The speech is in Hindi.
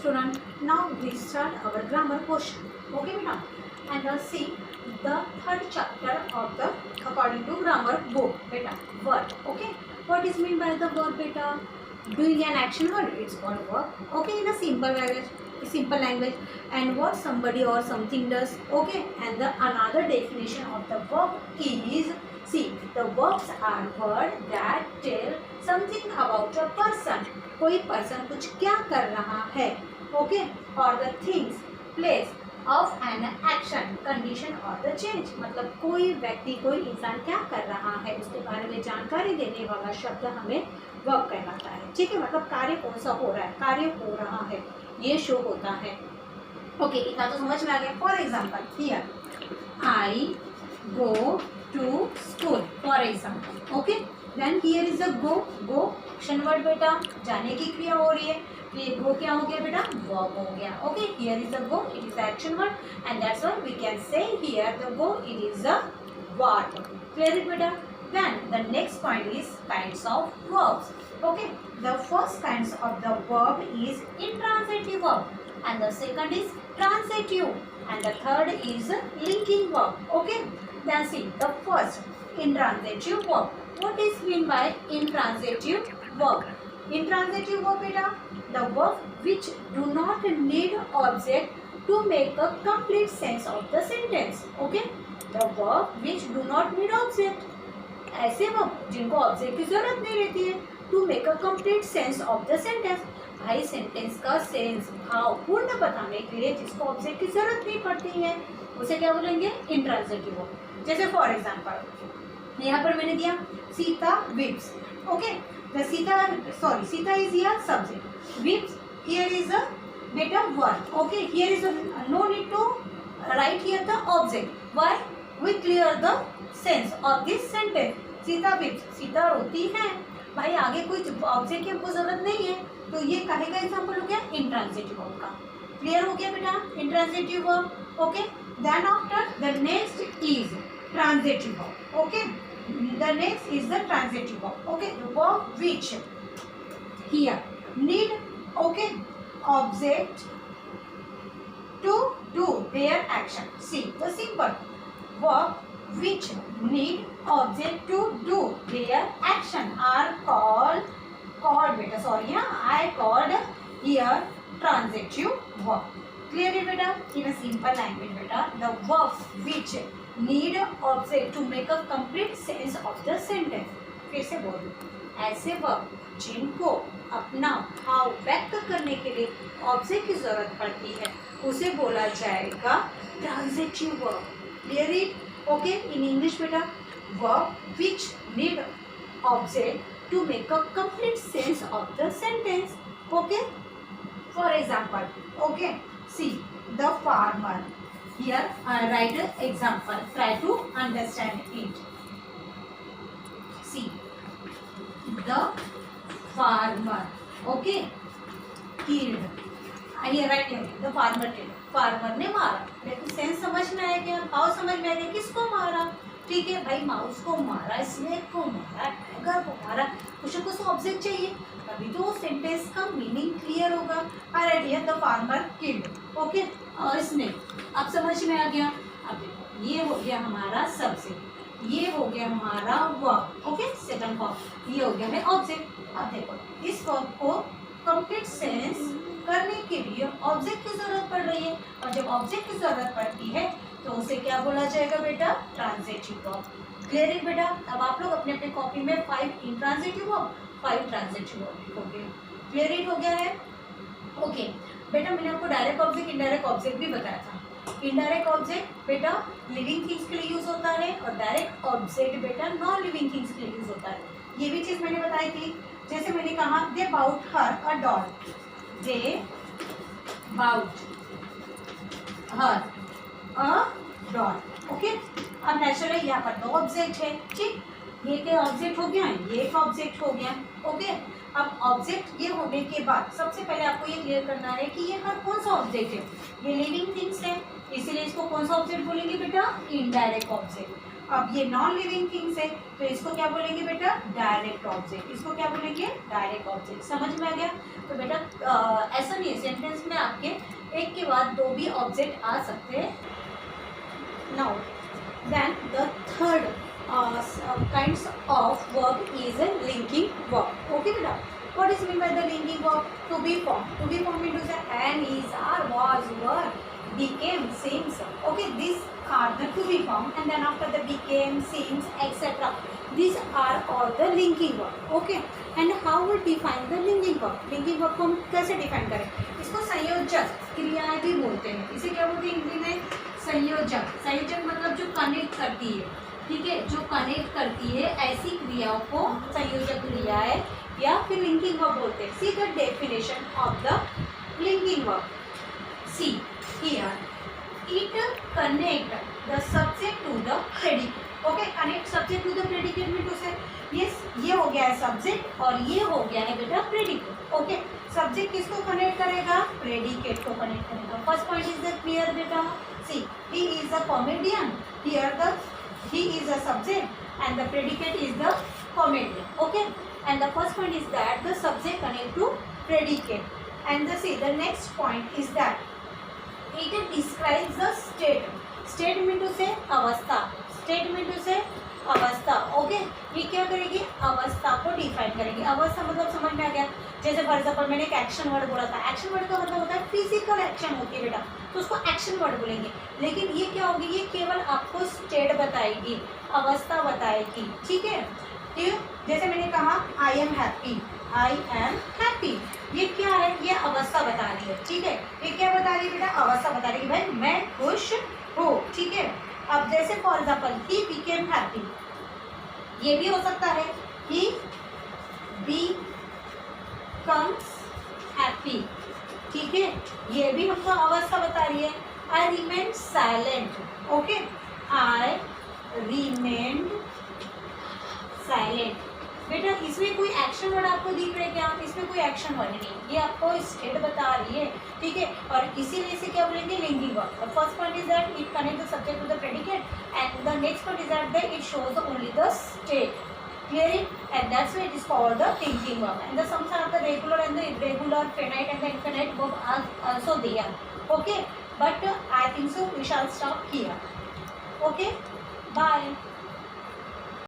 student, now we start our grammar portion. Okay, beta. And see the third chapter of the according to grammar book, beta. Verb. Okay. What is mean by the verb, beta? Doing an action word, it's called verb. Okay, in a simple language, and what somebody or something does. Okay, and the another definition of the verb is, see, the verbs are word that tell something about a person. कोई पर्सन कुछ क्या कर रहा है. ओके, और the things place of an action condition और द चेंज. मतलब कोई व्यक्ति कोई इंसान क्या कर रहा है उसके बारे में जानकारी देने वाला शब्द हमें वर्ब कहलाता है. ठीक है, मतलब कार्य कौन सा हो रहा है, कार्य हो रहा है, ये शो होता है. ओके, इतना तो समझ में आ गया. For example here I go to school for example. Okay, then here is a go. Go action word बेटा, जाने की क्रिया हो रही है. ये गो क्या हो गया बेटा, वर्ब हो गया. Okay, here is a go, it is action word and that's why we can say here the go it is a verb. Clear it बेटा. Then the next point is kinds of verbs. Okay, the first kinds of the verb is intransitive verb, and the second is transitive, and the third is linking verb. Okay, then see the first intransitive verb. What is mean by intransitive verb? Intransitive verb beta, the verb which do not need object to make a complete sense of the sentence. Okay, the verb which do not need object, ऐसे वर्ब जिनको ऑब्जेक्ट की जरूरत नहीं रहती है to make a complete sense of the sentence. भाई सेंटेंस का सेंस भाव पूर्ण बताने के लिए जिसको ऑब्जेक्ट की जरूरत नहीं पड़ती है उसे क्या बोलेंगे, इंट्रांजिटिव वर्ब. जैसे फॉर एग्जांपल यहाँ पर मैंने दिया Sita weeps. Okay, the Sita is here subject, weeps here is a बेटा verb. Okay, here is no need to write here the object. Why? We clear the sense of this sentence. Sita weeps, Sita रोती है. भाई आगे कोई ऑब्जेक्ट की हमको जरूरत नहीं है, तो ये काहे का एग्जांपल हो गया, इंट्रांजिटिव वर्ब का. क्लियर हो गया बेटा, intransitive verb. Okay, then after the next is transitive verb. Okay, the next is the transitive verb. Okay, the verb which here need okay object to do their action. See the simple verb which need object to do their action are called beta, sorry I called here transitive verb. Clearly beta, in a simple language beta, the verbs which need object to make a complete sense of the sentence. फिर से बोलो, ऐसे वर्ब जिनको अपना भाव व्यक्त करने के लिए ऑब्जेक्ट की जरूरत पड़ती है उसे बोला जाएगा transitive verb. Clear it. Okay, in English बेटा, verb which need object to make a complete sense of the sentence. Okay, for example okay, see the farmer. Here I write example, try to understand it. See the farmer okay killed. आइए राइट है द फार्मर किल्ड, फार्मर ने मारा. देखो सेंस समझ में आया क्या, भाव समझ में आया, किसको मारा. ठीक है भाई, माउस को मारा, स्नेक को मारा, टाइगर को मारा. कुछ न कुछ ऑब्जेक्ट चाहिए, तभी तो सेंटेंस का मीनिंग क्लियर होगा. Right here the farmer killed. Okay, और स्नेक अब समझ में आ गया. अब देखो ये हो गया हमारा सब्जेक्ट, ये हो गया हमारा वर्ब. ओके, सेकंड वर्ब, ये हो गया है ऑब्जेक्ट. अब देखो इस वर्ब को कंप्लीट सेंस करने के लिए ऑब्जेक्ट की जरूरत पड़ रही है, और जब ऑब्जेक्ट की जरूरत पड़ती है तो उसे क्या बोला जाएगा बेटा, ट्रांजिटिव वर्ब. क्लियर है बेटा. अब आप लोग अपने अपने कॉपी में 5 इंट्रांजिटिव वर्ब 5 ट्रांजिटिव वर्ब लिखोगे. क्लियर हो गया है. ओके बेटा, मैंने आपको डायरेक्ट ऑब्जेक्ट इनडायरेक्ट ऑब्जेक्ट भी बताया था. इनडायरेक्ट ऑब्जेक्ट बेटा लिविंग थिंग्स के लिए यूज होता है, और डायरेक्ट ऑब्जेक्ट बेटा नॉन लिविंग थिंग्स के लिए यूज होता है. ये भी चीज मैंने बताई थी. जैसे मैंने कहा they bought her a doll, they bought her a doll. Okay, अब नेचुरली यहाँ पर 2 ऑब्जेक्ट है. ठीक, ये क्या ऑब्जेक्ट हो गया, ये एक ऑब्जेक्ट हो गया. ओके, अब ऑब्जेक्ट ये होने के बाद सबसे पहले आपको ये क्लियर करना है कि ये हर कौन सा ऑब्जेक्ट है. ये लिविंग थिंग्स है, इसीलिए इसको कौन सा ऑब्जेक्ट बोलेंगे बेटा, इनडायरेक्ट ऑब्जेक्ट. अब ये नॉन लिविंग थिंग्स है तो इसको क्या बोलेंगे बेटा, डायरेक्ट ऑब्जेक्ट। इसको क्या बोलेंगे, डायरेक्ट ऑब्जेक्ट। समझ में आ गया। तो बेटा ऐसा नहीं है, सेंटेंस में आपके एक के बाद दो भी ऑब्जेक्ट आ सकते हैं। Now then the third kinds of verb is a linking verb. Okay बेटा, what is mean by the linking verb? To be formed. To be formed means to say am, is, are, was, were, became, seems. Okay, these are the to be formed, and then after the became, seems, etc. These are all the linking verb. Okay, and how we define the linking verb? Linking verb को हम कैसे define करें? इसको संयोजक क्रियाएं भी बोलते हैं। इसे क्या बोलते हैं हिंदी में, संयोजक। संयोजक मतलब जो कनेक्ट करती है, ठीक है, जो कनेक्ट करती है ऐसी क्रियाओं को संयोजक क्रियाएं या फिर लिंकिंग वर्ब बोलते हैं। See the definition of the linking verb. See here it connect the subject to the predicate. Okay, connect subject to the predicate में टू से यस, ये हो गया है सब्जेक्ट और ये हो गया है बेटा प्रेडिकेट। ओके, सब्जेक्ट किसको कनेक्ट करेगा, प्रेडिकेट को कनेक्ट करेगा। First point is the clear बेटा। See he is a comedian, here the he is a subject and the predicate is the comedian. Okay, and the first point is that the subject connect to predicate, and the next point is that it describes the state. State mean to say अवस्था, state mean to say अवस्था। ओके, ये क्या करेगी, अवस्था को डिफाइन करेगी। अवस्था मतलब समझ में आ गया। जैसे फॉर एग्जाम्पल मैंने एक एक्शन वर्ड बोला था, एक्शन वर्ड का मतलब होता है फिजिकल एक्शन होती है बेटा, तो उसको एक्शन वर्ड बोलेंगे। लेकिन ये क्या होगी, ये केवल आपको स्टेट बताएगी, अवस्था बताएगी। ठीक है, जैसे मैंने कहा I am happy, I am happy, ये क्या है, ये अवस्था बता रही है। ठीक है, ये क्या बता रही है बेटा, अवस्था बता रही है भाई मैं खुश हूँ। ठीक है, अब जैसे for example he became happy, ये भी हो सकता है ही becomes happy। ठीक है, ये भी हमको अवस्था बता रही है। I remained silent। Okay, I remained silent। बेटा इसमें कोई एक्शन वर्ड आपको दिख रहा है क्या, इसमें कोई एक्शन वर्ड नहीं, ये आपको स्टेट बता रही है। ठीक है, और इसीलिए इसे क्या बोलेंगे, linking verb. The first point is that it connect the subject to the predicate, and the next point is that it shows only the state. Clear it? And that's why it is called the linking verb. And the sums are of the regular and the irregular, finite and the infinite verb are also there. Okay, but I think so we shall stop here. Okay, bye.